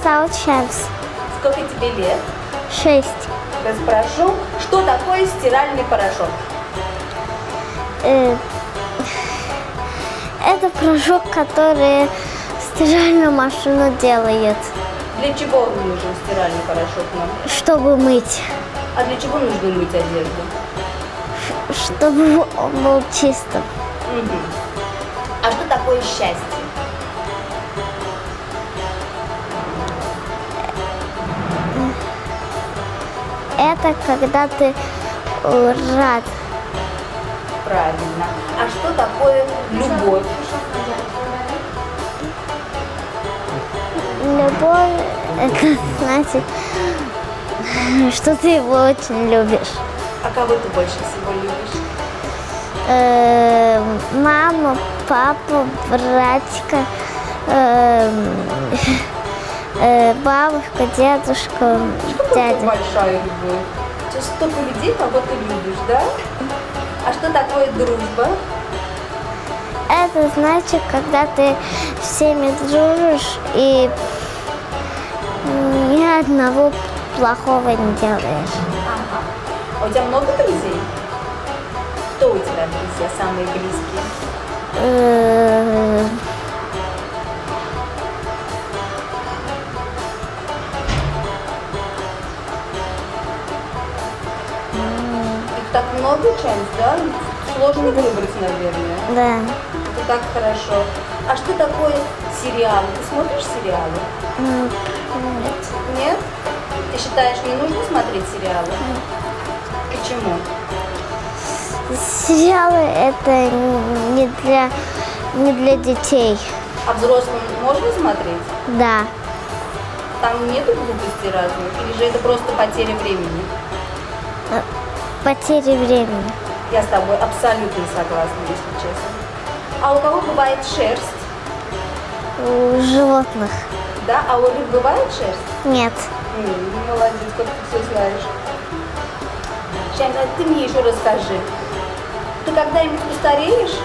зовут Шемс. Сколько тебе лет? 6. Я спрошу, что такое стиральный порошок? Это порошок, который стиральную машину делает. Для чего нужен стиральный порошок нам? Чтобы мыть. А для чего нужно мыть одежду? Чтобы он был чистым. Угу. А что такое счастье? Это когда ты рад. Правильно. А что такое любовь? Любовь – это значит, что ты его очень любишь. А кого ты больше всего любишь? Маму, папу, братика, бабушка, дедушка, дядя. Какая большая любовь. Сейчас столько людей, кого ты любишь, да? А что такое дружба? Это значит, когда ты всеми дружишь и ни одного плохого не делаешь. Ага. А у тебя много друзей? Кто у тебя друзья, самые близкие? Их так много, Чэнс, да? Сложно выбрать, наверное. Да. Это так хорошо. А что такое сериалы? Ты смотришь сериалы? Нет. Нет? Ты считаешь, не нужно смотреть сериалы? Почему? Сериалы это не для детей. А взрослым можно смотреть? Да. Там нету глупостей разных? Или же это просто потеря времени? Потеря времени. Я с тобой абсолютно согласна, если честно. А у кого бывает шерсть? У животных. Да? А у рыб бывает шерсть? Нет. Молодец, как ты все знаешь. Сейчас, ты мне еще расскажи. Ты когда-нибудь постареешь?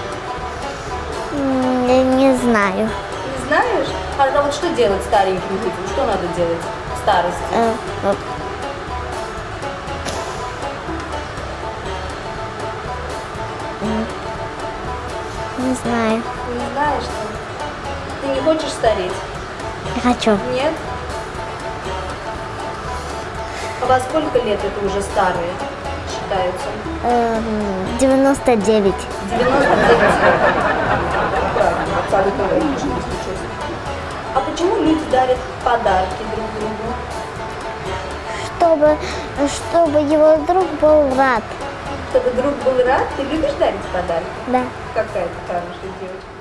Не знаю. Не знаешь? А вот что делать стареньким людям? Что надо делать в старости? Не знаю. Не знаешь ты? Ты не хочешь стареть? Не хочу. Нет? А во сколько лет это уже старые считаются? 99. 99 лет. Правильно, абсолютно логично, если честно. А почему люди дарят подарки друг другу? Чтобы его друг был рад. Чтобы друг был рад? Ты любишь дарить подарки? Да. Какая ты хорошая девочка.